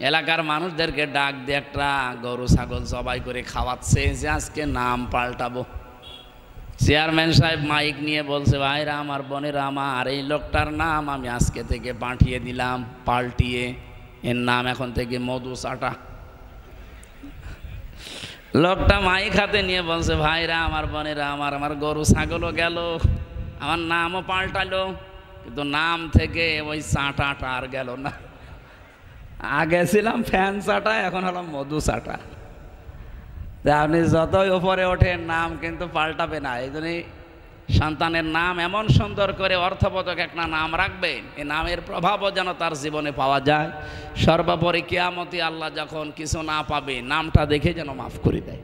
এলাকার মানুষদেরকে ডাক দিয়ে একটা গরু ছাগল জবাই করে খাওয়াচ্ছে যে আজকে নাম পাল্টাবো। চেয়ারম্যান সাহেব মাইক নিয়ে বলছে, ভাইরা আমার, বোনেরা আমার, এই লোকটার নাম আমি আজকে থেকে পাঠিয়ে দিলাম পাল্টিয়ে, এর নাম এখন থেকে মধু চাটা। লোকটা মাইক হাতে নিয়ে বলছে, ভাইরা আমার, বোনেরা আমার, আমার গরু ছাগলও গেল, আমার নামও পাল্টালো, কিন্তু নাম থেকে ওই চাটাটা আর গেল না। আগে ছিলাম ফ্যান চাটা, এখন হলাম মধু চাটা। আপনি যতই উপরে ওঠেন নাম কিন্তু পাল্টাবে না। এই জন্যই সন্তানের নাম এমন সুন্দর করে অর্থবোধক একটা নাম রাখবেন, এই নামের প্রভাবও যেন তার জীবনে পাওয়া যায়। সর্বোপরি কিয়ামতে আল্লাহ যখন কিছু না পাবে, নামটা দেখে যেন মাফ করে দেয়।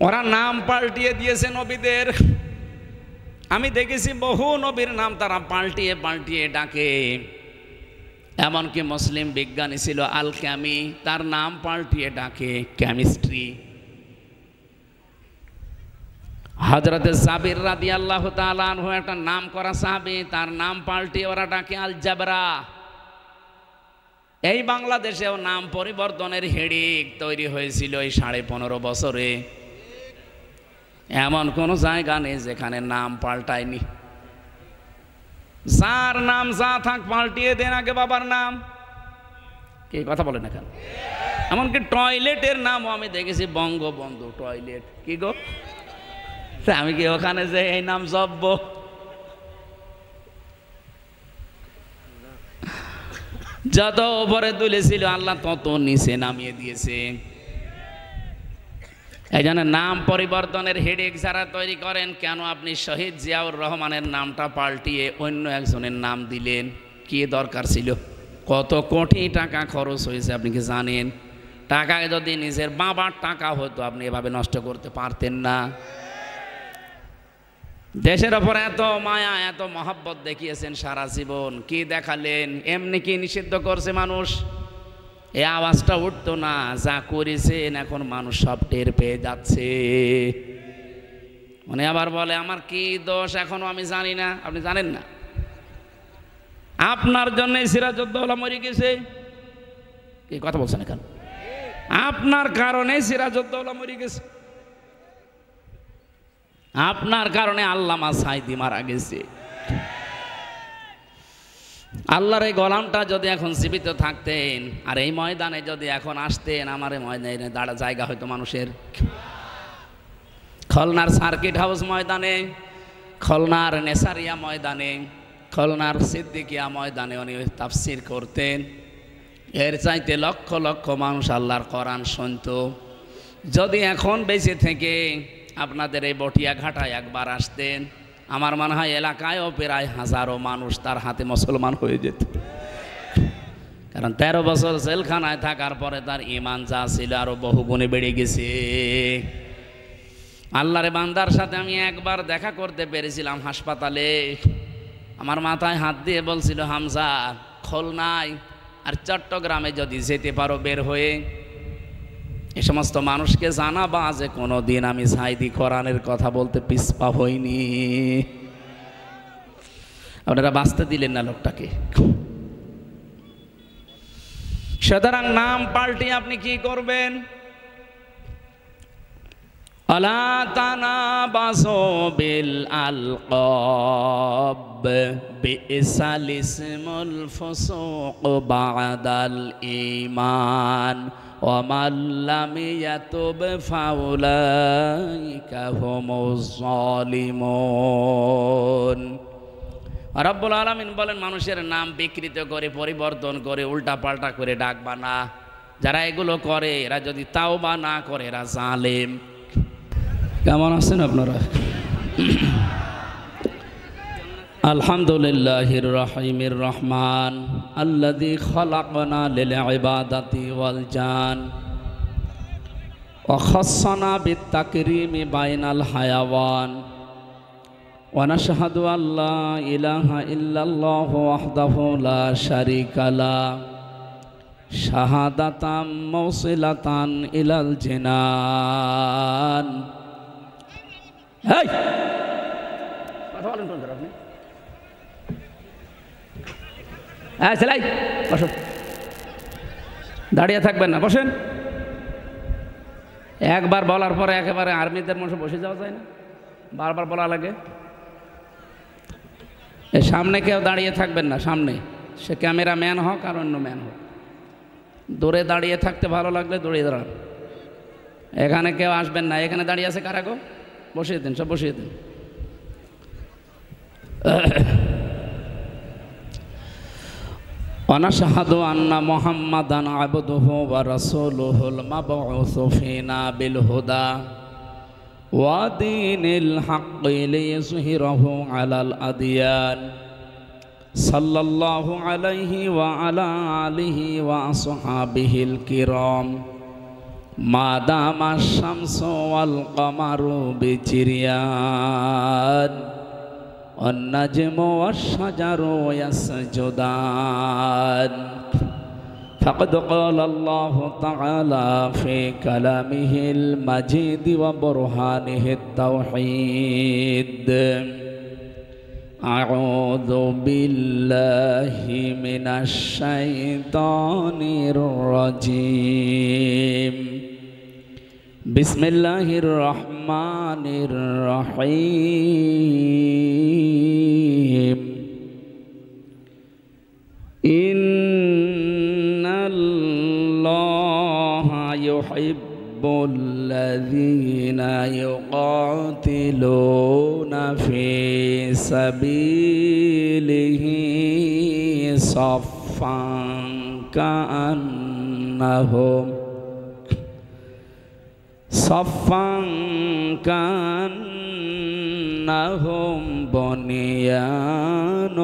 ওরা নাম পাল্টিয়ে দিয়েছে নবীদের। আমি দেখেছি বহু নবীর নাম তারা পাল্টিয়ে পাল্টিয়ে ডাকে। এমনকি মুসলিম বিজ্ঞানী ছিল আল ক্যামি, তার নাম পাল্টিয়ে ডাকে কেমিস্ট্রি। হযরত জাবির রাদিয়াল্লাহু তাআলা আনহু একটা নাম করা সাহাবী, তার নাম পাল্টিয়ে ওরা ডাকে আল জাবরা। এই বাংলাদেশেও নাম পরিবর্তনের হিড়িক তৈরি হয়েছিল এই 15.5 বছরে। এমন কোনো জায়গা নেই যেখানে নাম পাল্টায়নি। যার নাম যা থাক পাল্টিয়ে দেন আগে বাবার নাম। কি কথা বলে না কেন? এমনকি টয়লেটের নামও আমি দেখেছি বঙ্গবন্ধু টয়লেট। কি গো, আমি কি ওখানে যে এই নাম জপব? যত উপরে তুলেছিল আল্লাহ তত নিচে নামিয়ে দিয়েছে। এই জন্য নাম পরিবর্তনের হেডেক যারা তৈরি করেন, কেন আপনি শহীদ জিয়াউর রহমানের নামটা পাল্টিয়ে অন্য একজনের নাম দিলেন? কি দরকার ছিল? কত কোটি টাকা খরচ হয়েছে আপনি কি জানেন? টাকা যদি নিজের বাবার টাকা হতো আপনি এভাবে নষ্ট করতে পারতেন না। দেশের ওপর এত মায়া, এত মহব্বত দেখিয়েছেন সারা জীবন, কি দেখালেন? এমনি কি নিষিদ্ধ করছে মানুষ? এই আওয়াজটা উঠতো না, যা করেছেন এখন মানুষ সব টের পেয়ে যাচ্ছে। মানে আবার বলে আমার কি দোষ এখনো আমি জানি না। আপনি জানেন না? আপনার জন্য সিরাজউদ্দৌলা মরে গেছে। কি কথা বলছেন এখন? আপনার কারণে সিরাজউদ্দৌলা মরে গেছে, আপনার কারণে আল্লামা সাঈদী মারা গেছে। আল্লাহর এই গোলামটা যদি এখন জীবিত থাকতেন আর এই ময়দানে যদি এখন আসতেন, আমার এই ময়দানে দাঁড়া জায়গা হয়তো মানুষের। খুলনার সার্কিট হাউস ময়দানে, খুলনার নেসারিয়া ময়দানে, খুলনার সিদ্দিকিয়া ময়দানে উনি তাফসীর করতেন। এর চাইতে লক্ষ লক্ষ মানুষ আল্লাহর কোরআন শুনত। যদি এখন বেঁচে থেকে আপনাদের এই বটিয়াঘাটায় একবার আসতেন, আমার মনে হয় এলাকায়ও প্রায় হাজারো মানুষ তার হাতে মুসলমান হয়ে যেত। কারণ 13 বছর জেলখানায় থাকার পরে তার ঈমান যা ছিল আরো বহু গুণে বেড়ে গেছে। আল্লাহর বান্দার সাথে আমি একবার দেখা করতে পেরেছিলাম হাসপাতালে। আমার মাথায় হাত দিয়ে বলছিল, হামজা, খুলনায় আর চট্টগ্রামে যদি যেতে পারো বের হয়ে, এ সমস্ত মানুষকে জানাবা যে কোনো দিন আমি সাঈদী কোরআনের কথা বলতে পিছপা হইনি। আপনারা বাঁচতে দিলেন না লোকটাকে। সুতরাং নাম পাল্টে আপনি কি করবেন? আলা তানাবাসু বিল আলকাব বিইসাল ইসমুল ফুসুক বাদাল ঈমান ওয়া মান লাম ইয়াতুব ফাউলাইকা হুমুজ জালিমুন। রব্বুল আলামিন বলেন, মানুষের নাম বিকৃত করে, পরিবর্তন করে, উল্টা পাল্টা করে ডাকবা না। যারা এগুলো করে এরা যদি তাওবা না করে এরা জালেম। কেমন আছেন আপনারা? আলহামদুলিল্লাহির রহিমির রহমান আল্লাযী খালাকনা লিল ইবাদাতি ওয়াল জান ওয়া খাসসানা বিত তাকরীমি বাইনাল হায়াওয়ান ওয়া নাশহাদু আল্লা ইলাহা ইল্লাল্লাহু ওয়াহদাহু লা শারীকা লা শাহাদাতাম মাওসিলাতান ইলাল জিনান। এই কথা বলেন কোন আপনি? হ্যাঁ সেলাই বসো, দাঁড়িয়ে থাকবেন না, বসেন। একবার বলার পরে একেবারে আর্মিদের মতো বসে যাওয়া যায় না, বারবার বলা লাগে। এই সামনে কেউ দাঁড়িয়ে থাকবেন না, সামনে সে ক্যামেরা ম্যান হোক আর অন্য ম্যান হোক। দূরে দাঁড়িয়ে থাকতে ভালো লাগলে দূরে দাঁড়ান, এখানে কেউ আসবেন না। এখানে দাঁড়িয়ে আছে কারা গো? বসিয়ে দিন, সব বসিয়ে দিন। ওয়ানাশহাদু আন্না মুহাম্মাদান আবদুহু ওয়া রাসূলুহুল মাবউসু ফিনা বিল হুদা ওয়া দীনিল হাক্কি লিইয়ুযহিরাহু আলাল আদিয়ান সাল্লাল্লাহু আলাইহি ওয়া আলা আলিহি ওয়া আসহাবিহিল কিরাম মা দামাশ শামসু ওয়াল কমারু বিচিরিয়ান والنجم والشجر يسجدان فقد قال الله تعالى في كلامه المجيد وبرهانه التوحيد أعوذ بالله من الشيطان الرجيم بسم الله الرحمن الرحيم إن الله يحب الذين يقاتلون في سبيله صفا كأنهم بنيان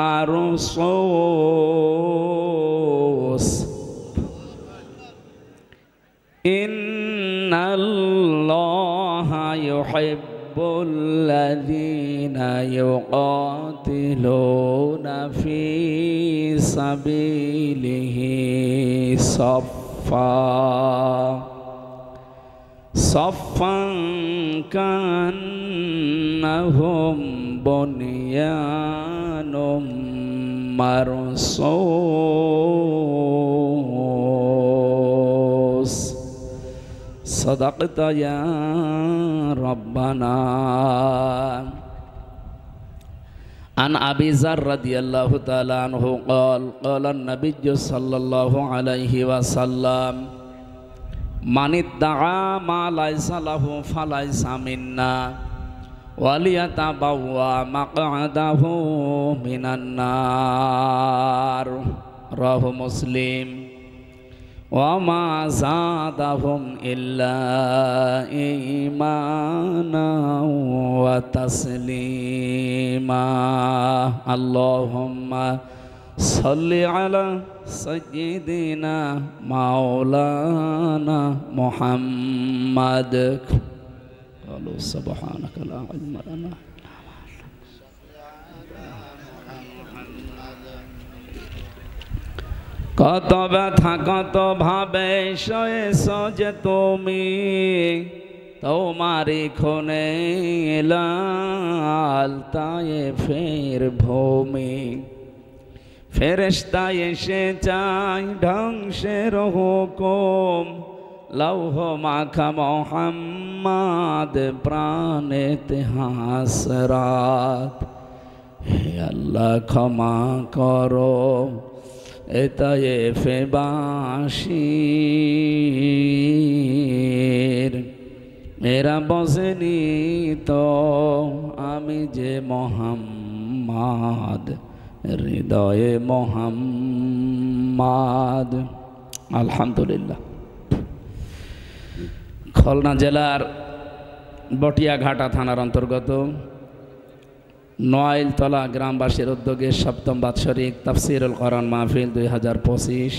مرصوص إن الله يحب الذين يقاتلون في سبيله صفا كأنهم بنيان مرصوص صدقت يا ربنا عن أبي ذر رضي الله تعالى عنه قال قال النبي صلى الله عليه وسلم من ادعى ما ليس له فليس منا وليتبوأ مقعده من النار رواه مسلم وما زادهم إلا إيمانا وتسليما اللهم صل على سيدنا مولانا محمد قالوا سبحانك لا علم لنا কত ব্যথা কত ভাবে সয়েছ যে তুমি তোমারি খুনে লাল তায়েফের ভূমি ফেরেশতা এসে চায় ধ্বংসের হুকুম লৌহ মাখা মোহাম্মদ প্রাণেতে হাসরাত হে আল্লাহ ক্ষমা করো তায়েফে বাসীর এরা বসেনি তো আমি যে মোহাম্মদ হৃদয়ে মোহাম্মদ আলহামদুলিল্লাহ। খুলনা জেলার বটিয়াঘাটা থানার অন্তর্গত নয়াইলতলা গ্রামবাসীর উদ্যোগে সপ্তম বাৎসরিক তাফসিরুল কোরআন মাহফিল 2025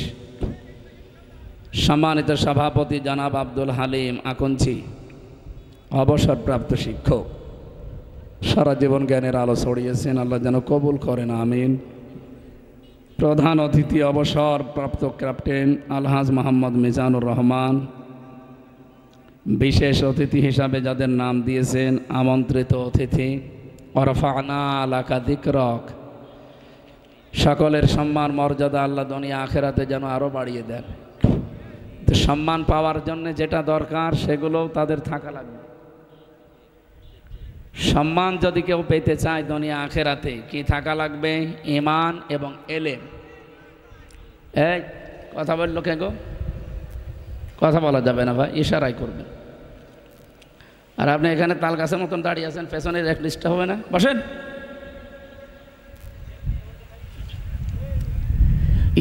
সম্মানিত সভাপতি জনাব আব্দুল হালিম আকঞ্চি অবসরপ্রাপ্ত শিক্ষক, সারা জীবন জ্ঞানের আলো ছড়িয়েছেন, আল্লাহ যেন কবুল করেন আমিন। প্রধান অতিথি অবসরপ্রাপ্ত ক্যাপ্টেন আলহাজ মোহাম্মদ মিজানুর রহমান, বিশেষ অতিথি হিসাবে যাদের নাম দিয়েছেন আমন্ত্রিত অতিথি ওরফানা লাকা যিকরক সকলের সম্মান মর্যাদা আল্লাহ দুনিয়া আখেরাতে যেন আরও বাড়িয়ে দেন। তো সম্মান পাওয়ার জন্য যেটা দরকার সেগুলোও তাদের থাকা লাগবে। সম্মান যদি কেউ পেতে চায় দুনিয়া আখেরাতে, কি থাকা লাগবে? ঈমান এবং এলেম। এই কথা বললো কে গো? কথা বলা যাবে না ভাই, ইশারাই করবেন। আর আপনি এখানে তাল গাছের মতন দাঁড়িয়ে আছেন, পেছনের এক লিস্টটা হবে না? বসেন।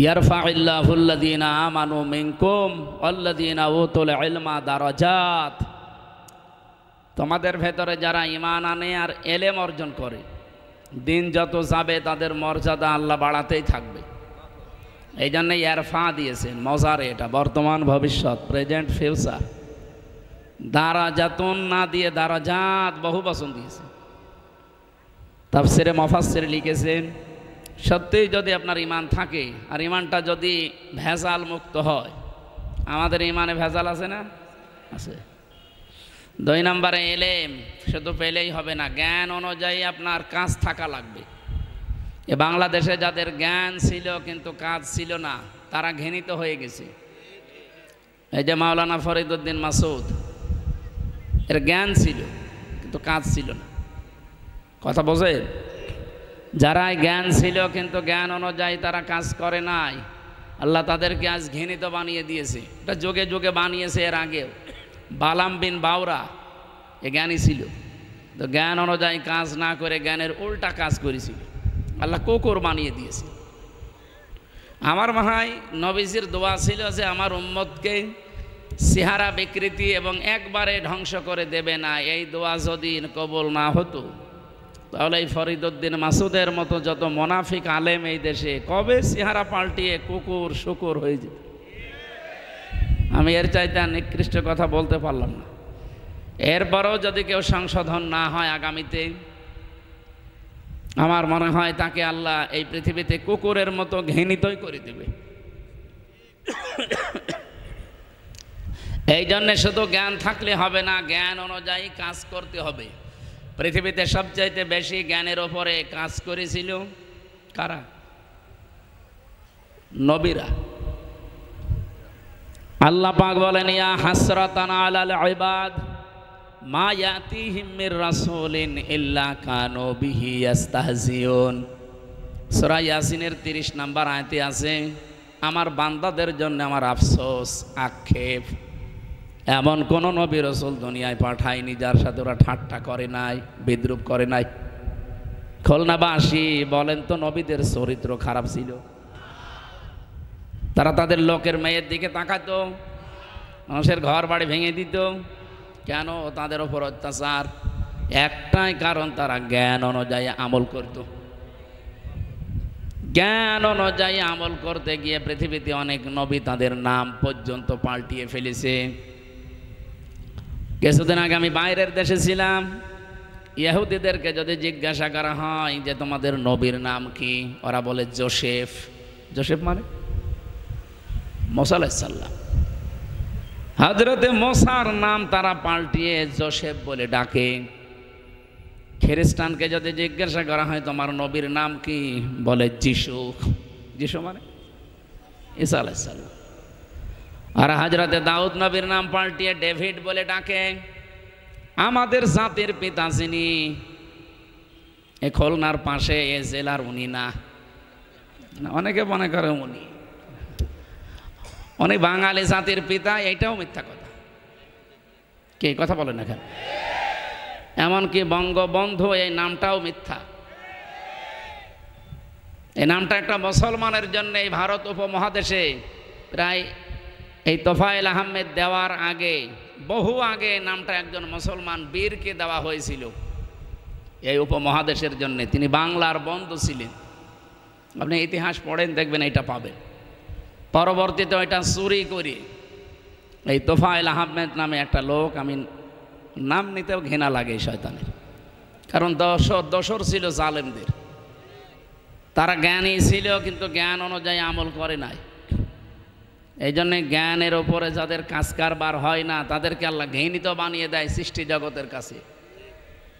ইয়ারফাউল্লাহুল্লাযীনা আমানু মিনকুম ওয়াল্লাযীনা উতুল ইলমা দারাজাত। তোমাদের ভেতরে যারা ঈমান আনে আর এলেম অর্জন করে, দিন যত যাবে তাদের মর্যাদা আল্লাহ বাড়াতেই থাকবে। এই জন্য ইয়ারফা দিয়েছেন, মজারে, এটা বর্তমান ভবিষ্যৎ, প্রেজেন্ট ফিউচার। দারাজাতুন না দিয়ে দারাজাত বহু বচন দিয়েছে। তাফসিরে মুফাসসির লিখেছেন, সত্যিই যদি আপনার ঈমান থাকে আর ঈমানটা যদি ভেজাল মুক্ত হয়, আমাদের ঈমানে ভেজাল আছে না? আছে। 2 নম্বরে এলেম শুধু পেলেই হবে না, জ্ঞান অনুযায়ী আপনার কাজ থাকা লাগবে। এ বাংলাদেশে যাদের জ্ঞান ছিল কিন্তু কাজ ছিল না, তারা ঘৃণিত হয়ে গেছে। এই যে মাওলানা ফরিদউদ্দিন মাসুদ, এর জ্ঞান ছিল কিন্তু কাজ ছিল না। কথা বোঝে? যারা জ্ঞান ছিল কিন্তু জ্ঞান অনুযায়ী তারা কাজ করে নাই, আল্লাহ তাদেরকে আজ ঘৃণিত বানিয়ে দিয়েছে। এটা যুগে যুগে বানিয়েছে এর আগেও। বালাম বিন বাউরা এ জ্ঞানী ছিল, তো জ্ঞান অনুযায়ী কাজ না করে জ্ঞানের উল্টা কাজ করেছিল, আল্লাহ কুকুর বানিয়ে দিয়েছে। আমার মাহাই নবীজির দোয়া ছিল যে আমার উম্মতকে চেহারা বিকৃতি এবং একবারে ধ্বংস করে দেবে না। এই দোয়া যদি কবুল না হতো তাহলে এই ফরিদউদ্দিন মাসুদের মতো যত মুনাফিক আলেম এই দেশে কবে চেহারা পাল্টিয়ে কুকুর শুকুর হয়ে যেত। আমি এর চাইতে নিকৃষ্ট কথা বলতে পারলাম না। এরপরও যদি কেউ সংশোধন না হয় আগামীতে, আমার মনে হয় তাকে আল্লাহ এই পৃথিবীতে কুকুরের মতো ঘৃণিতই করে দেবে। এই জন্যে শুধু জ্ঞান থাকলে হবে না, জ্ঞান অনুযায়ী কাজ করতে হবে। পৃথিবীতে সবচাইতে বেশি জ্ঞানের ওপরে কাজ করেছিল কারা? নবীরা। আল্লাহ পাক বলেন, ইয়া হাসরাতান আলাল ইবাদ মা ইয়াতিহিম মির রাসূলিন ইল্লা কানু বিহি ইস্তাহজিউন। সূরা ইয়াসিনের 30 নম্বর আয়াতে আছে, আমার বান্দাদের জন্য আমার আফসোস, আক্ষেপ, এমন কোন নবী রাসূল দুনিয়ায় পাঠায়নি যার সাথে ওরা ঠাট্টা করে নাই, বিদ্রুপ করে নাই। খুলনাবাসী বলেন তো, নবীদের চরিত্র খারাপ ছিল? তারা তাদের লোকের মেয়ের দিকে তাকাতো, মানুষের ঘর বাড়ি ভেঙে দিত। কেন? তাদের ওপর অত্যাচার। একটাই কারণ, তারা জ্ঞান অনুযায়ী আমল করত। জ্ঞান অনুযায়ী আমল করতে গিয়ে পৃথিবীতে অনেক নবী তাদের নাম পর্যন্ত পাল্টিয়ে ফেলেছে। কিছুদিন আগে আমি বাইরের দেশে ছিলাম, ইহুদিদেরকে যদি জিজ্ঞাসা করা হয় যে তোমাদের নবীর নাম কি, ওরা বলে জোসেফ। জোসেফ মানে মুসা আলাইহিস সালাম। হযরতে মুসার নাম তারা পাল্টিয়ে জোসেফ বলে ডাকে। খ্রিস্টানকে যদি জিজ্ঞাসা করা হয় তোমার নবীর নাম কি, বলে যিশু। যিশু মানে ঈসা আলাইহিস সালাম। আর হযরতে দাউদ নবীর নাম পাল্টিয়ে ডেভিড বলে ডাকে। আমাদের জাতির পিতা যিনি, এ খুলনার পাশে এ জেলার উনি না, অনেকে মনে করে উনি। অনেক বাঙালি জাতির পিতা, এইটাও মিথ্যা কথা। কে কথা বলেন না কেন? এমনকি বঙ্গবন্ধু এই নামটাও মিথ্যা। এই নামটা একটা মুসলমানের জন্য এই ভারত উপমহাদেশে প্রায় এই তোফায়েল আহমেদ দেওয়ার আগে, বহু আগে নামটা একজন মুসলমান বীরকে দেওয়া হয়েছিল এই উপমহাদেশের জন্য। তিনি বাংলার বন্ধু ছিলেন। আপনি ইতিহাস পড়েন, দেখবেন এটা পাবেন। পরবর্তীতে এটা চুরি করে এই তোফায়েল আহমেদ নামে একটা লোক, আমি নাম নিতেও ঘৃণা লাগে শয়তানের, কারণ দোসর ছিল জালেমদের। তারা জ্ঞানী ছিল কিন্তু জ্ঞান অনুযায়ী আমল করে নাই। এই জন্যে জ্ঞানের ওপরে যাদের কাজ কারবার হয় না তাদেরকে আল্লাহ ঘৃণিত বানিয়ে দেয় সৃষ্টি জগতের কাছে।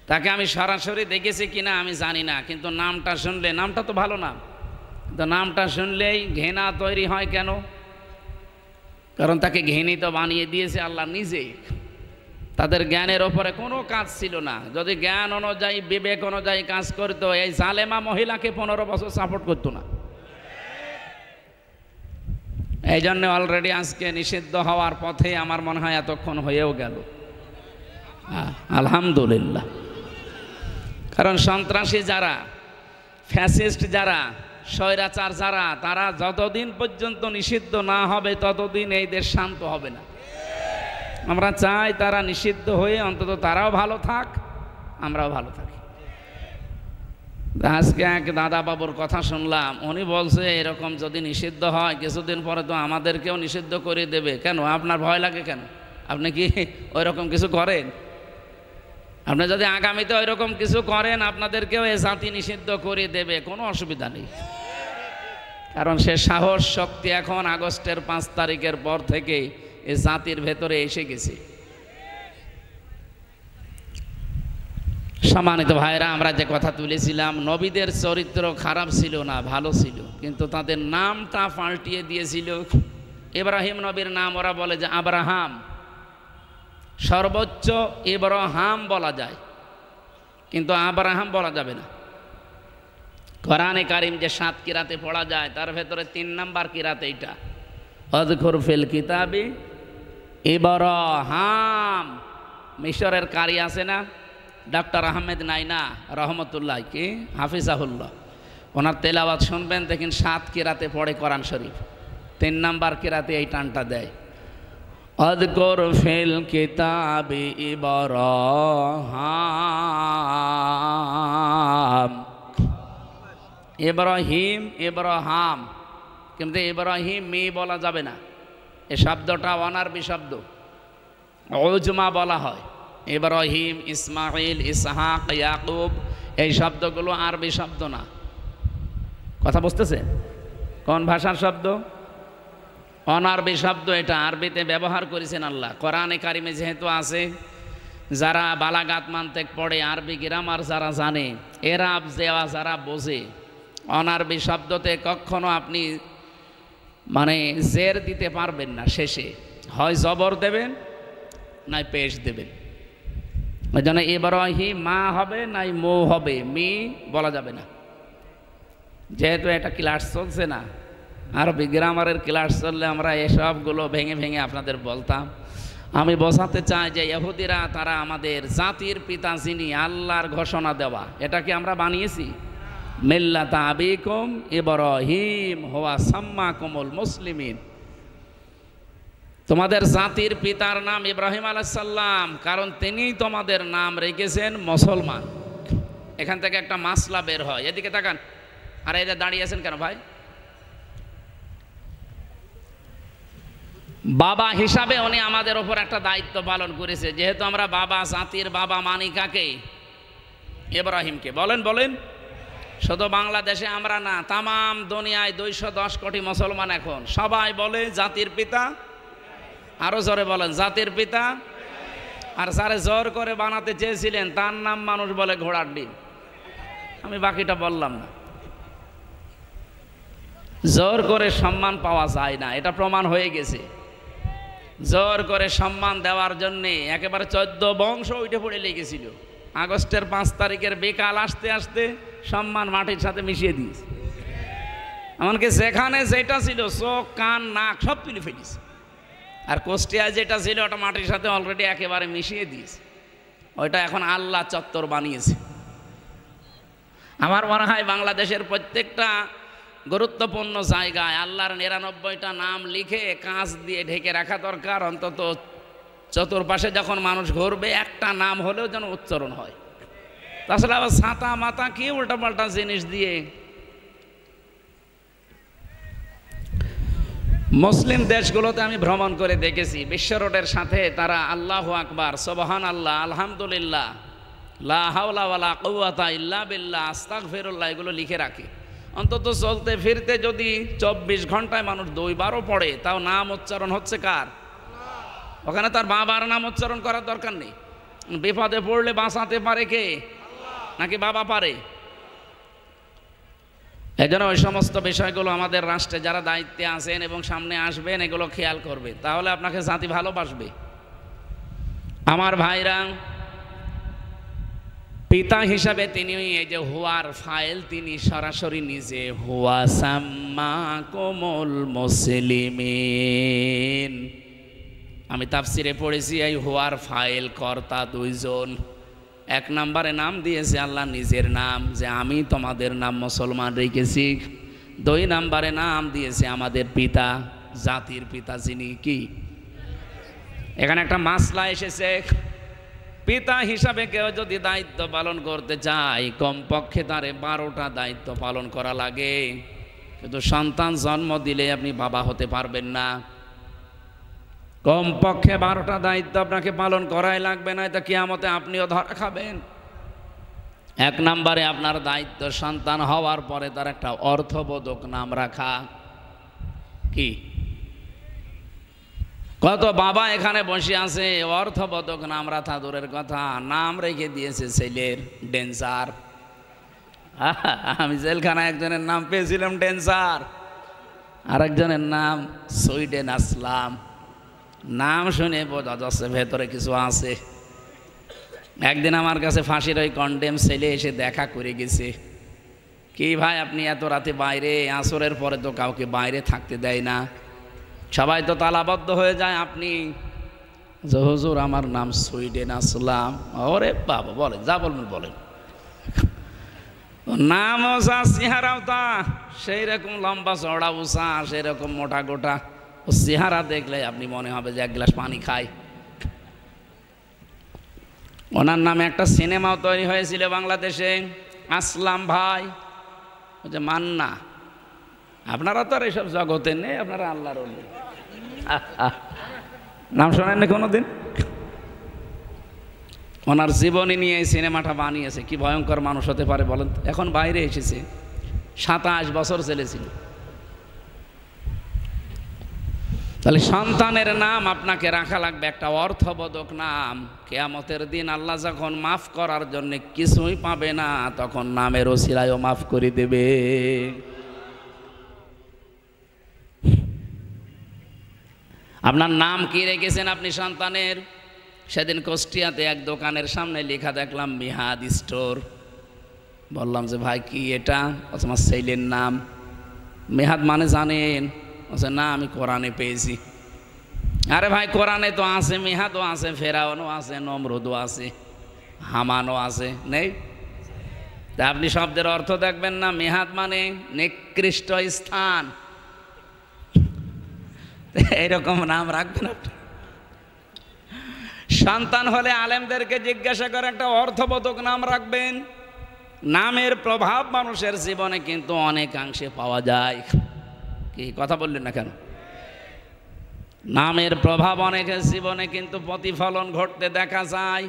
তাকে আমি সরাসরি দেখেছি কিনা আমি জানি না, কিন্তু নামটা শুনলে, নামটা তো ভালো নাম, তো নামটা শুনলেই ঘৃণা তৈরি হয় কেন? কারণ তাকে ঘৃণিত বানিয়ে দিয়েছে আল্লাহ নিজেই। তাদের জ্ঞানের ওপরে কোনো কাজ ছিল না। যদি জ্ঞান অনুযায়ী বিবেক অনুযায়ী কাজ করতো, এই জালেমা মহিলাকে 15 বছর সাপোর্ট করতো না। এই জন্য অলরেডি আজকে নিষিদ্ধ হওয়ার পথে আমার মনে হয় এতক্ষণ হয়েও গেল, আলহামদুলিল্লাহ। কারণ সন্ত্রাসী যারা, ফ্যাসিস্ট যারা, স্বৈরাচার যারা, তারা যতদিন পর্যন্ত নিষিদ্ধ না হবে ততদিন এই দেশ শান্ত হবে না। আমরা চাই তারা নিষিদ্ধ হয়ে অন্তত তারাও ভালো থাক, আমরাও ভালো থাকি। আজকে এক দাদা বাবুর কথা শুনলাম, উনি বলছে এরকম যদি নিষিদ্ধ হয় কিছুদিন পরে তো আমাদেরকেও নিষিদ্ধ করে দেবে। কেন আপনার ভয় লাগে কেন? আপনি কি ওই রকম কিছু করেন? আপনি যদি আগামীতে ওই রকম কিছু করেন আপনাদেরকেও এ জাতি নিষিদ্ধ করে দেবে, কোনো অসুবিধা নেই। কারণ সে সাহস শক্তি এখন আগস্টের 5 তারিখের পর থেকে এ জাতির ভেতরে এসে গেছে। সম্মানিত ভাইরা, আমরা যে কথা তুলেছিলাম, নবীদের চরিত্র খারাপ ছিল না, ভালো ছিল, কিন্তু তাদের নামটা পাল্টিয়ে দিয়েছিল। ইব্রাহিম নবীর নাম ওরা বলে যে আব্রাহাম, সর্বোচ্চ ইব্রাহাম বলা যায়, কিন্তু আব্রাহাম বলা যাবে না। কোরআনে কারিম যে 7 কিরাতে পড়া যায় তার ভেতরে 3 নাম্বার কিরাত এইটা, আযকুর ফিল কিতাবি ইব্রাহাম। মিশরের কারি আছে না ডক্টর আহমেদ নাইনা রহমতুল্লাহ, কি হাফিজাহুল্লাহ, ওনার তেলাওয়াত শুনবেন, দেখেন 7 কিরাতে পড়ে কোরআন শরীফ, 3 নাম্বার কিরাতে এই টানটা দেয়, আযকুর ফিল কিতাবি ইব্রাহাম। ইব্রাহিম, ইব্রাহাম, কিন্তু ইব্রাহিম মি বলা যাবে না। এই শব্দটা অনারবি শব্দ, উজমা বলা হয়। ইব্রাহিম, ইসমাইল, ইসহাক, ইয়াকুব, এই শব্দগুলো আরবি শব্দ না। কথা বুঝতেছে? কোন ভাষার শব্দ? অনারবি শব্দ। এটা আরবিতে ব্যবহার করেছেন আল্লাহ। কোরআনে কারিমে যেহেতু আছে, যারা বালাগাত মানতেক পড়ে, আরবি গ্রামার যারা জানে, এরাব দেওয়া যারা বোঝে, অনারবি শব্দতে কখনো আপনি মানে জের দিতে পারবেন না। শেষে হয় জবর দেবেন নাই পেশ দেবেন। ওই জন্য ইব্রাহিম মা হবে নাই মো হবে, মি বলা যাবে না। যেহেতু এটা ক্লাস চলছে না, আরবি গ্রামারের ক্লাস চললে আমরা এসবগুলো ভেঙে ভেঙে আপনাদের বলতাম। আমি বোঝাতে চাই যে ইহুদিরা তারা আমাদের জাতির পিতা যিনি, আল্লাহর ঘোষণা দেওয়া, এটাকে আমরা বানিয়েছি। মিল্লাতা আবিকুম ইব্রাহিম হুয়া সাম্মাকুমুল মুসলিমিন। তোমাদের জাতির পিতার নাম ইব্রাহিম আলাইহিস সালাম, কারণ তিনিই তোমাদের নাম রেখেছেন মুসলমান। এখান থেকে একটা মাসলা বের হয়। এদিকে তাকান। আর এই যে দাঁড়িয়ে আছেন কেন ভাই? বাবা হিসাবে উনি আমাদের ওপর একটা দায়িত্ব পালন করেছে। যেহেতু আমরা বাবা, জাতির বাবা মানি কাকে? ইব্রাহিমকে। বলেন বলেন। শুধু বাংলাদেশে আমরা না, তামাম দুনিয়ায় 210 কোটি মুসলমান এখন সবাই বলে জাতির পিতা। আরো জোরে বলেন, জাতির পিতা। আর যারা জোর করে বানাতে চেয়েছিলেন তার নাম মানুষ বলে ঘোড়ার ডিম। আমি বাকিটা বললাম না। জোর করে সম্মান পাওয়া যায় না, এটা প্রমাণ হয়ে গেছে। জোর করে সম্মান দেওয়ার জন্যে একেবারে 14 বংশ উঠে পড়ে লেগেছিল। আগস্টের 5 তারিখের বিকাল আসতে আসতে সম্মান মাটির সাথে মিশিয়ে দিয়েছে। এমনকি যেখানে যেটা ছিল, চোখ কান নাক সব তুলে ফেলিস। আর কুষ্টিয়ায় যেটা ছিল ওটা মাটির সাথে অলরেডি একেবারে মিশিয়ে দিয়েছে। ওইটা এখন আল্লাহ চত্বর বানিয়েছে। আমার মনে হয় বাংলাদেশের প্রত্যেকটা গুরুত্বপূর্ণ জায়গায় আল্লাহর 99টা নাম লিখে কাঁচ দিয়ে ঢেকে রাখা দরকার। অন্তত চতুর্পাশে যখন মানুষ ঘুরবে একটা নাম হলেও যেন উচ্চারণ হয়। তাছাড়া আবার ছাতা মাতা কি উল্টাপাল্টা জিনিস দিয়ে। মুসলিম দেশগুলোতে আমি ভ্রমণ করে দেখেছি, বিশ্ব রোডের সাথে তারা আল্লাহু আকবার, সুবহান আল্লাহ, আলহামদুলিল্লাহ, লা হাওলা ওয়ালা কুওয়াতা ইল্লা বিল্লাহ, আস্তাগফিরুল্লাহ এগুলো লিখে রাখে। অন্তত চলতে ফিরতে যদি 24 ঘন্টায় মানুষ 2 বারও পড়ে, তাও নাম উচ্চারণ হচ্ছে কার? ওখানে তার বাবার নাম উচ্চারণ করার দরকার নেই। বিপদে পড়লে বাঁচাতে পারে কে? নাকি বাবা পারে? এই জন্য ওই সমস্ত বিষয়গুলো আমাদের রাষ্ট্রে যারা দায়িত্বে আছেন এবং সামনে আসবেন এগুলো খেয়াল করবে, তাহলে আপনাকে জাতি ভালোবাসবে। আমার ভাইরা, পিতা হিসাবে তিনি এই যে হুয়ার ফাইল, তিনি সরাসরি নিজে হুয়া সাম্মাকুমুল মুসলিমিন। আমি তাফসিরে পড়েছি এই হুয়ার ফাইল কর্তা দুইজন। এক নম্বরে নাম দিয়েছে আল্লাহ নিজের নাম, যে আমি তোমাদের নাম মুসলমান রেখেছি। দুই নম্বরে নাম দিয়েছে আমাদের পিতা, জাতির পিতা যিনি কি। এখানে একটা মাসলা এসেছে, পিতা হিসাবে কেউ যদি দায়িত্ব পালন করতে চায় কমপক্ষে তারে 12টা দায়িত্ব পালন করা লাগে। কিন্তু সন্তান জন্ম দিলে আপনি বাবা হতে পারবেন না, কমপক্ষে 12টা দায়িত্ব আপনাকে পালন করাই লাগবে, না এটা কিয়ামতে আপনিও ধরা খাবেন। এক নম্বরে আপনার দায়িত্ব সন্তান হওয়ার পরে তার একটা অর্থবোধক নাম রাখা। কি কত বাবা এখানে বসে আছে, অর্থবোধক নাম রাখা দূরের কথা, নাম রেখে দিয়েছে ছেলের ডেন্সার। আমি জেলখানায় একজনের নাম পেয়েছিলাম ডেন্সার, আরেকজনের নাম সুইডেন আসলাম। নাম শুনে বোঝা যাচ্ছে ভেতরে কিছু আছে। একদিন আমার কাছে ফাঁসির ওই কন্ডেম ছেলে এসে দেখা করে গেছে। কি ভাই আপনি এত রাতে বাইরে, আসরের পরে তো কাউকে বাইরে থাকতে দেয় না, সবাই তো তালাবদ্ধ হয়ে যায়, আপনি? যে হুজুর আমার নাম সুইডেন আসলাম। ওরে বাবা, বলেন যা বলবেন বলেন। নামও যা, চেহারাও তা, সেই রকম লম্বা চড়া উঁচা, সেই রকম মোটা গোটা। ও চেহারা দেখলে আপনি মনে হবে যে এক গ্লাস পানি খায়। ওনার নামে একটা সিনেমাও তৈরি হয়েছিল বাংলাদেশে, আসলাম ভাই, ও যে মান্না। আপনারা তো আর এইসব জগতে নেই, আপনারা আল্লাহর ওলি। নাম শোনেন না কোনোদিন? ওনার জীবনী নিয়ে এই সিনেমাটা বানিয়েছে। কি ভয়ঙ্কর মানুষ হতে পারে বলেন তো। এখন বাইরে এসেছে, 27 বছর ছেলেছিল। তাহলে সন্তানের নাম আপনাকে রাখা লাগবে একটা অর্থবোধক নাম। কিয়ামতের দিন আল্লাহ যখন মাফ করার জন্য কিছুই পাবে না, তখন নামের ওসিলায়ও মাফ করে দেবে। আপনার নাম কি রেখেছেন আপনি সন্তানের? সেদিন কুষ্টিয়াতে এক দোকানের সামনে লেখা দেখলাম মিহাদ স্টোর। বললাম যে ভাই কি এটা? আমার ছেলের নাম। মেহাদ মানে জানেন? বলছে না, আমি কোরআনে পেয়েছি। আরে ভাই কোরআনে তো আছে, মেহাদও আছে, ফেরাউনও আছে, নমরুদও আছে, হামানও আছে, নেই? তা আপনি শব্দের অর্থ দেখবেন না? মেহাদ মানে নিকৃষ্ট স্থান, এইরকম নাম রাখবেন আপনি। সন্তান হলে আলেমদেরকে জিজ্ঞাসা করে একটা অর্থবোধক নাম রাখবেন। নামের প্রভাব মানুষের জীবনে কিন্তু অনেকাংশে পাওয়া যায়। কি কথা বললেন না কেন? নামের প্রভাব অনেকের জীবনে কিন্তু প্রতিফলন ঘটতে দেখা যায়।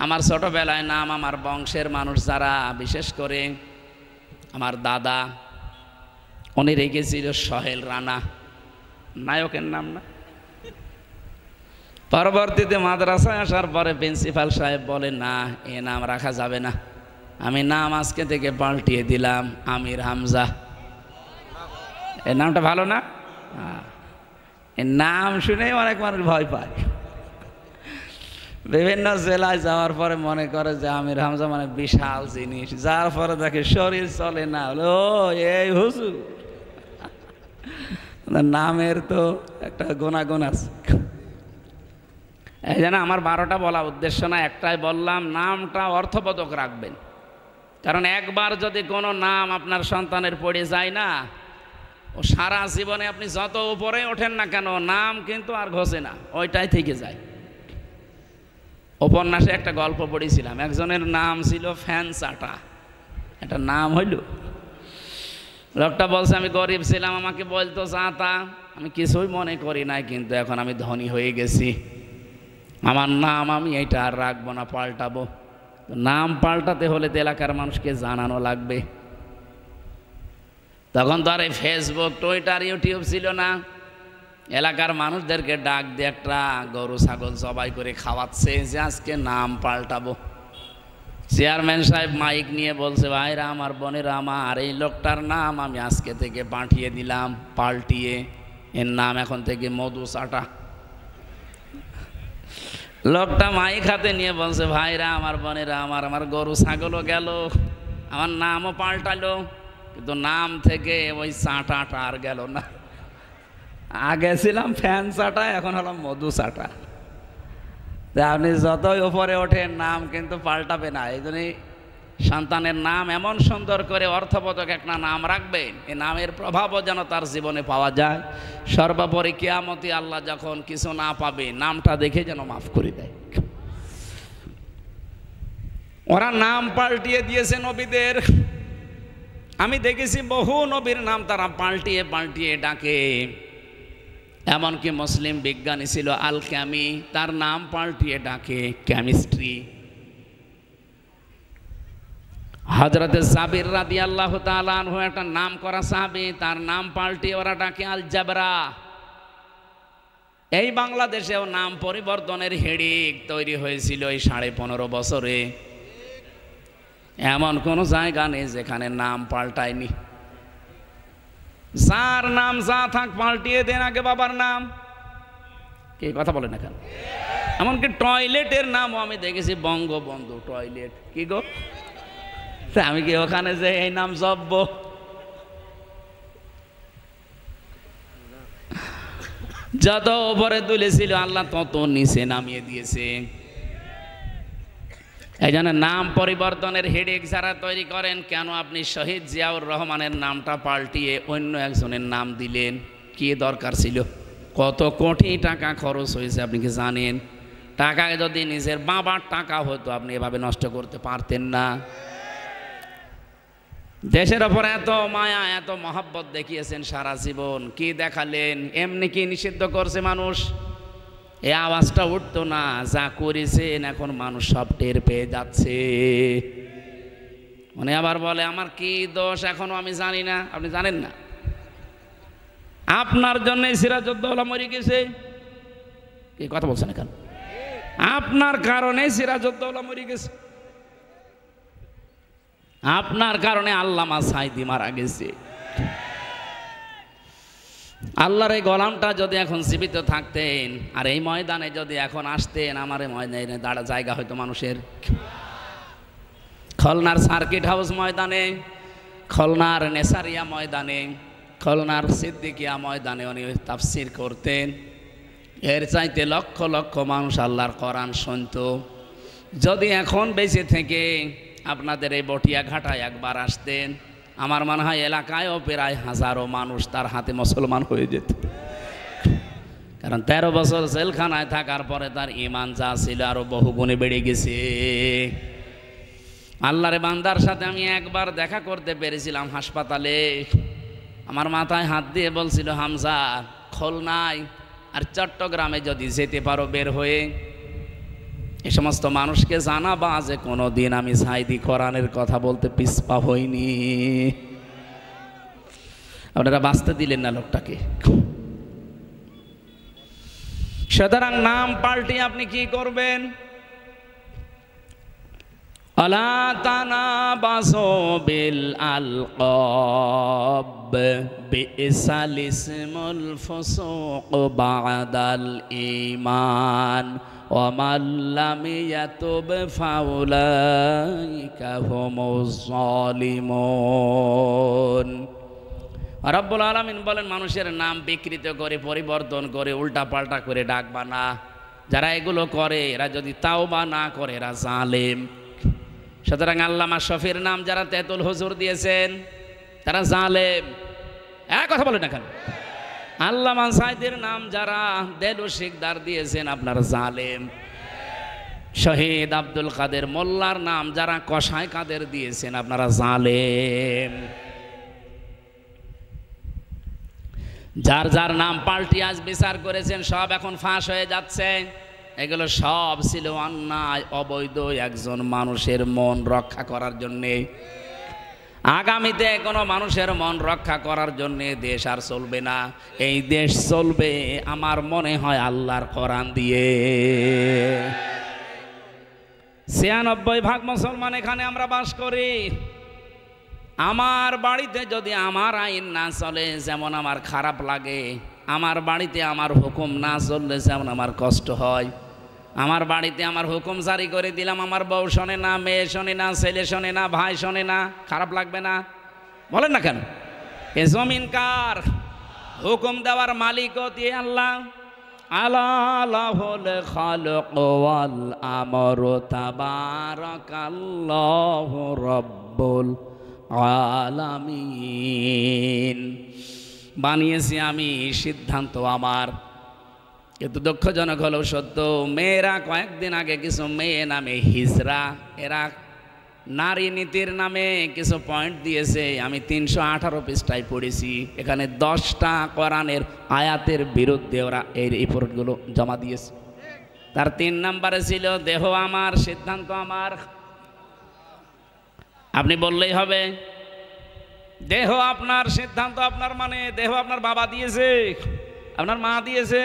আমার ছোটবেলায় নাম, আমার বংশের মানুষ যারা, বিশেষ করে আমার দাদা, উনি রেখেছিল সোহেল রানা, নায়কের নাম না? পরবর্তীতে মাদ্রাসায় আসার পরে প্রিন্সিপাল সাহেব বলে না, এ নাম রাখা যাবে না। আমি নাম আজকে থেকে পাল্টিয়ে দিলাম আমির হামজা। এই নামটা ভালো না? এই নাম শুনেই অনেক মানুষ ভয় পায়। বিভিন্ন জেলায় যাওয়ার পরে মনে করে যে আমির হামজা মানে বিশাল জিনিস, যার পরে দেখে শরীর চলে না, ও এই হুজুর। নামের তো একটা গুণাগুণ আছে। এই জন্য আমার 12টা বলা উদ্দেশ্য না, একটাই বললাম, নামটা অর্থবোধক রাখবেন। কারণ একবার যদি কোনো নাম আপনার সন্তানের পড়ে যায় না, ও সারা জীবনে আপনি যত উপরে ওঠেন না কেন, নাম কিন্তু আর ঘষে না, ওইটাই থেকে যায়। উপন্যাসে একটা গল্প পড়েছিলাম, একজনের নাম ছিল ফ্যান চাটা। একটা নাম হইল, লোকটা বলছে আমি গরিব ছিলাম, আমাকে বলতো চাতা, আমি কিছুই মনে করি নাই, কিন্তু এখন আমি ধনী হয়ে গেছি, আমার নাম আমি এইটা আর রাখবো না, পাল্টাবো। নাম পাল্টাতে হলে তো এলাকার মানুষকে জানানো লাগবে। তখন তো আর এই ফেসবুক, টুইটার, ইউটিউব ছিল না। এলাকার মানুষদেরকে ডাক দিয়ে একটা গরু ছাগল জবাই করে খাওয়াচ্ছে যে আজকে নাম পাল্টাবো। চেয়ারম্যান সাহেব মাইক নিয়ে বলছে, ভাইরা আমার, বোনেরা আমার, এই লোকটার নাম আমি আজকে থেকে পাঠিয়ে দিলাম পাল্টিয়ে, এর নাম এখন থেকে মধু চাটা। লোকটা মাইক হাতে নিয়ে বলছে, ভাইরা আমার, বোনেরা আমার, আমার গরু ছাগলও গেল, আমার নামও পাল্টালো, কিন্তু নাম থেকে ওই চাটাটা আর গেল না। আগে ছিলাম ফ্যান চাটা, এখন হলাম মধু চাটা। আপনি যতই উপরে ওঠেন নাম কিন্তু পাল্টাবে না। এই জন্যই সন্তানের নাম এমন সুন্দর করে অর্থবোধক একটা নাম রাখবেন, এই নামের প্রভাবও যেন তার জীবনে পাওয়া যায়। সর্বোপরি কিয়ামতে আল্লাহ যখন কিছু না পাবে, নামটা দেখে যেন মাফ করে দেয়। ওরা নাম পাল্টিয়ে দিয়েছে নবীদের। আমি দেখেছি বহু নবীর নাম তারা পাল্টিয়ে পাল্টিয়ে ডাকে। এমনকি মুসলিম বিজ্ঞানী ছিল আল ক্যামি, তার নাম পাল্টিয়ে ডাকে কেমিস্ট্রি। হযরতে জাবির রাদিয়াল্লাহু তাআলা আনহু একটা নাম করা সাহাবী, তার নাম পাল্টিয়ে ওরা ডাকে আল জাবরা। এই বাংলাদেশেও নাম পরিবর্তনের হিড়িক তৈরি হয়েছিল এই 15.5 বছরে। এমন কোনো জায়গা নেই যেখানে নাম পাল্টায়নি। যার নাম যা থাক পাল্টিয়ে দেন আগে বাবার নাম। কে কথা বলে না কেন? এমনকি টয়লেটের নামও আমি দেখেছি বঙ্গবন্ধু টয়লেট। কি গো, আমি কি ওখানে যে এই নাম জপব? যত উপরে তুলেছিল আল্লাহ তত নিচে নামিয়ে দিয়েছে। এই জন্য নাম পরিবর্তনের হেডেক যারা তৈরি করেন, কেন আপনি শহীদ জিয়াউর রহমানের নামটা পাল্টিয়ে অন্য একজনের নাম দিলেন? কি দরকার ছিল? কত কোটি টাকা খরচ হয়েছে আপনি কি জানেন? টাকা যদি নিজের বাবার টাকা হতো আপনি এভাবে নষ্ট করতে পারতেন না। দেশের ওপর এত মায়া, এত মহব্বত দেখিয়েছেন সারা জীবন, কি দেখালেন? এমনি কি নিষিদ্ধ করছে মানুষ? এই আওয়াজটা উঠতো না, যা করেছেন এখন মানুষ সব টের পেয়ে যাচ্ছে। মানে আবার বলে আমার কি দোষ এখনো আমি জানি না। আপনি জানেন না? আপনার জন্য সিরাজউদ্দৌলা মরে গেছে। কি কথা বলছেন এখন? আপনার কারণে সিরাজউদ্দৌলা মরে গেছে, আপনার কারণে আল্লামা সাঈদী মারা গেছে। আল্লাহর এই গোলামটা যদি এখন জীবিত থাকতেন আর এই ময়দানে যদি এখন আসতেন, আমার এই ময়দানে দাঁড়া জায়গা হয়তো মানুষের। খুলনার সার্কিট হাউস ময়দানে, খুলনার নেসারিয়া ময়দানে, খুলনার সিদ্দিকিয়া ময়দানে উনি তাফসীর করতেন। এর চাইতে লক্ষ লক্ষ মানুষ আল্লাহর কোরআন শুনত। যদি এখন বেঁচে থেকে আপনাদের এই বটিয়া ঘাটায় একবার আসতেন, আমার মনে হয় এলাকায়ও প্রায় হাজারো মানুষ তার হাতে মুসলমান হয়ে যেত। কারণ 13 বছর জেলখানায় থাকার পরে তার ঈমান যা ছিল আরো বহু গুণে বেড়ে গেছে। আল্লাহর বান্দার সাথে আমি একবার দেখা করতে পেরেছিলাম হাসপাতালে। আমার মাথায় হাত দিয়ে বলছিল, হামজা, খুলনায় আর চট্টগ্রামে যদি যেতে পারো বের হয়ে, এ সমস্ত মানুষকে জানাবা যে কোনোদিন আমি সাঈদী কোরআনের কথা বলতে পিছপা হইনি। আপনারা বাঁচতে দিলেন না লোকটাকে। সুতরাং নাম পাল্টে আপনি কি করবেন? আলা তানাবাসু বিল আলকাব বিইসাল ইসমুল ফুসুক বাদাল ঈমান ওয়া মান লাম ইয়াতুব ফাউলাইকা হুমুজ জালিমুন। রব্বুল আলামিন বলেন, মানুষের নাম বিকৃত করে, পরিবর্তন করে, উল্টাপাল্টা করে ডাকবা না। যারা এগুলো করে এরা যদি তাওবা না করে এরা জালেম। সুতরাং আল্লামা শফির নাম যারা তেতুল হুজুর দিয়েছেন তারা জালেম। এক কথা বলেন না কেন? আল্লামা সাঈদীর নাম যারা দেলু শিকদার দিয়েছেন আপনার জালেম। শহীদ আব্দুল কাদের মোল্লার নাম যারা কসাই কাদের দিয়েছেন আপনারা জালেম। যার যার নাম পাল্টি আজ বিচার করেছেন সব এখন ফাঁস হয়ে যাচ্ছে। এগুলো সব ছিল অন্যায়, অবৈধ, একজন মানুষের মন রক্ষা করার জন্যে। আগামীতে কোনো মানুষের মন রক্ষা করার জন্যে দেশ আর চলবে না। এই দেশ চলবে আমার মনে হয় আল্লাহর কোরআন দিয়ে। ৯৬% মুসলমান এখানে আমরা বাস করি। আমার বাড়িতে যদি আমার আইন না চলে যেমন আমার খারাপ লাগে, আমার বাড়িতে আমার হুকুম না চললে যেমন আমার কষ্ট হয়। আমার বাড়িতে আমার হুকুম জারি করে দিলাম, আমার বউ শোনে না, মেয়ে শোনে না, ছেলে শোনে না, ভাই শোনে না, খারাপ লাগবে না? বলেন না কেন? এ জমিন কার? হুকুম দেওয়ার মালিকও দিয়ে আল্লাহ। আলা লাহুল খালক ওয়াল আমরু তাবারাকাল্লাহু রাব্বুল আলামিন। বানিয়েছি আমি, সিদ্ধান্ত আমার। কিন্তু দুঃখজনক হলেও সত্য, মেয়েরা কয়েকদিন আগে কিছু মেয়ে নামে হিজড়া, এরা নারী নীতির নামে কিছু পয়েন্ট দিয়েছে। আমি ৩১৮ পৃষ্ঠায় পড়েছি। এখানে 10টা কোরআনের আয়াতের বিরুদ্ধে ওরা এই রিপোর্টগুলো জমা দিয়েছে। তার 3 নম্বরে ছিল দেহ আমার, সিদ্ধান্ত আমার। আপনি বললেই হবে দেহ আপনার, সিদ্ধান্ত আপনার, মানে দেহ আপনার বাবা দিয়েছে, আপনার মা দিয়েছে।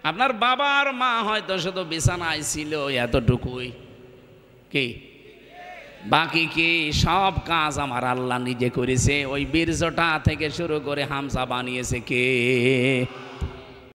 আপনার বাবার মা হয়তো শুধু বিছানায় ছিল এতটুকুই, কি বাকি কি সব কাজ আমার আল্লাহ নিজে করেছে। ওই বীর্যটা থেকে শুরু করে হামসা বানিয়েছে কে?